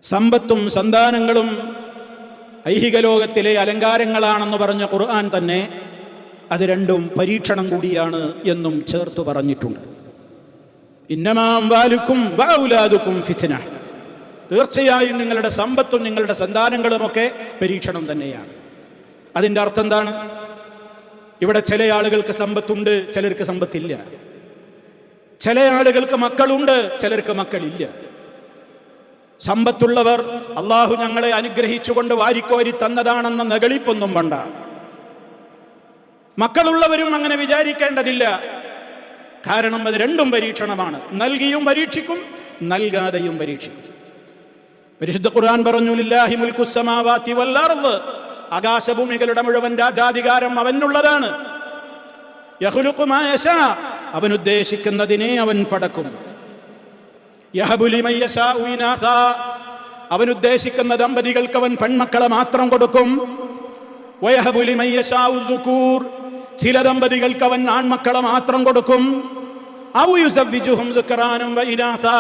സമ്പത്തും സന്താനങ്ങളും ഐഹിക ലോകത്തിലെ അലങ്കാരങ്ങളാണെന്ന് പറഞ്ഞ ഖുർആൻ തന്നെ അത് രണ്ടും പരീക്ഷണം കൂടിയാണ് എന്നും ചേർത്ത് പറഞ്ഞിട്ടുണ്ട്. ഇന്നമാ അംവാലുക്കും വഔലാദുക്കും ഫിത്ന, തീർച്ചയായും നിങ്ങളുടെ സമ്പത്തും നിങ്ങളുടെ സന്താനങ്ങളുമൊക്കെ പരീക്ഷണം തന്നെയാണ്. അതിൻ്റെ അർത്ഥം എന്താണ്? ഇവിടെ ചില ആളുകൾക്ക് സമ്പത്തുണ്ട്, ചിലർക്ക് സമ്പത്തില്ല. ചില ആളുകൾക്ക് മക്കളുണ്ട്, ചിലർക്ക് മക്കളില്ല. സമ്പത്തുള്ളവർ അള്ളാഹു ഞങ്ങളെ അനുഗ്രഹിച്ചുകൊണ്ട് വാരിക്കോരി തന്നതാണെന്ന നെകളിപ്പൊന്നും വേണ്ട. മക്കളുള്ളവരും അങ്ങനെ വിചാരിക്കേണ്ടതില്ല. കാരണം അത് രണ്ടും പരീക്ഷണമാണ്. നൽകിയും പരീക്ഷിക്കും, നൽകാതെയും പരീക്ഷിക്കും. പരിശുദ്ധ ഖുർആൻ പറഞ്ഞു, ലില്ലാഹി മുൽക്കു സമാവാതി വൽ അർദ്, ആകാശഭൂമികളുടെ മുഴുവൻ രാജാധികാരം അവനുള്ളതാണ്. യഖ്ലുഖു മാ യശാ, അവൻ ഉദ്ദേശിക്കുന്നതിനെ അവൻ പടക്കും. യഹബു ലിമൻ യശാഉ ഇനാസാ, അവൻ ഉദ്ദേശിക്കുന്ന ദമ്പതികൾക്ക് അവൻ പെൺമക്കളെ മാത്രം കൊടുക്കും. വയഹബു ലിമൻ യശാഉ ദുകൂർ, ചില ദമ്പതികൾക്ക് അവൻ ആൺമക്കളെ മാത്രം കൊടുക്കും. ഔ യുസവ്വിജുഹും ദുക്റാനം വ ഇനാസാ,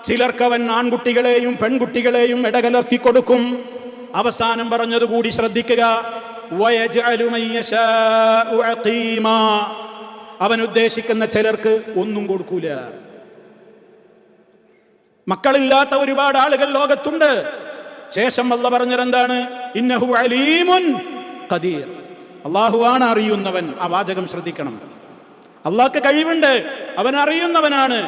ചിലർക്ക് അവൻ ആൺകുട്ടികളെയും പെൺകുട്ടികളെയും ഇടകലർത്തി കൊടുക്കും. അവസാനം പറഞ്ഞതുകൂടി ശ്രദ്ധിക്കുക, വയജ്അലു മൻ യശാഉ അഖീമാ, അവൻ ഉദ്ദേശിക്കുന്ന ചിലർക്ക് ഒന്നും കൊടുക്കൂല. മക്കളില്ലാത്ത ഒരുപാട് ആളുകൾ ലോകത്തുണ്ട്. ശേഷം അല്ലാഹു പറഞ്ഞതെന്താണ്? ഇന്നഹു അലീമുൻ ഖദീർ, അല്ലാഹുവാണ് അറിയുന്നവൻ. ആ വാചകം ശ്രദ്ധിക്കണം. അള്ളാഹ്ക്ക് കഴിവുണ്ട്, അവൻ അറിയുന്നവനാണ്.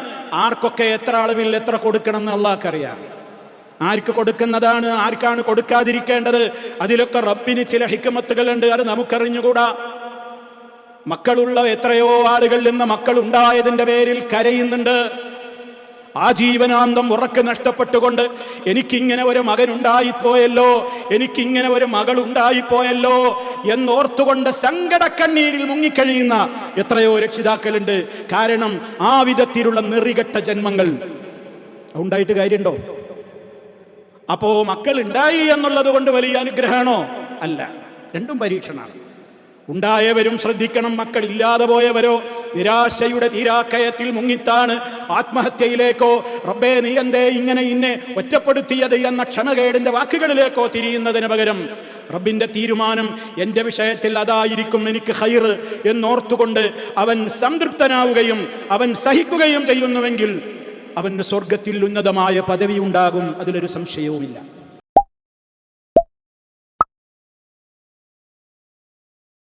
ആർക്കൊക്കെ എത്ര അളവിൽ എത്ര കൊടുക്കണം എന്ന് അള്ളാഹ്ക്ക് അറിയാം. ആർക്ക് കൊടുക്കുന്നതാണ്, ആർക്കാണ് കൊടുക്കാതിരിക്കേണ്ടത്, അതിലൊക്കെ റബ്ബിന് ചില ഹിക്മത്തുകളുണ്ട്. അത് നമുക്കറിഞ്ഞുകൂടാ. മക്കളുള്ള എത്രയോ ആളുകളിൽ നിന്ന് മക്കൾ ഉണ്ടായതിന്റെ പേരിൽ കരയുന്നുണ്ട്. ആജീവനാന്തം ഉറക്ക് നഷ്ടപ്പെട്ടുകൊണ്ട് എനിക്കിങ്ങനെ ഒരു മകനുണ്ടായിപ്പോയല്ലോ, എനിക്കിങ്ങനെ ഒരു മകളുണ്ടായിപ്പോയല്ലോ എന്നോർത്തുകൊണ്ട് സങ്കടക്കണ്ണീരിൽ മുങ്ങിക്കഴിയുന്ന എത്രയോ രക്ഷിതാക്കളുണ്ട്. കാരണം ആ വിധത്തിലുള്ള നെറികെട്ട ജന്മങ്ങൾ ഉണ്ടായിട്ട് കാര്യമുണ്ടോ? അപ്പോ മക്കൾ ഉണ്ടായി എന്നുള്ളത് കൊണ്ട് വലിയ അനുഗ്രഹമാണോ? അല്ല, രണ്ടും പരീക്ഷണമാണ്. ഉണ്ടായവരും ശ്രദ്ധിക്കണം, മക്കളില്ലാതെ പോയവരോ നിരാശയുടെ തീരാക്കയത്തിൽ മുങ്ങിത്താണ് ആത്മഹത്യയിലേക്കോ റബ്ബേ നീ എന്തേ ഇങ്ങനെ ഇന്നെ ഒറ്റപ്പെടുത്തിയത് എന്ന ക്ഷമകേടിന്റെ വാക്കുകളിലേക്കോ തിരിയുന്നതിന് പകരം റബ്ബിന്റെ തീരുമാനം എൻ്റെ വിഷയത്തിൽ അതായിരിക്കും എനിക്ക് ഖൈർ എന്നോർത്തുകൊണ്ട് അവൻ സംതൃപ്തനാവുകയും അവൻ സഹിക്കുകയും ചെയ്യുന്നുവെങ്കിൽ അവന് സ്വർഗത്തിൽ ഉന്നതമായ പദവി ഉണ്ടാകും. അതിലൊരു സംശയവുമില്ല.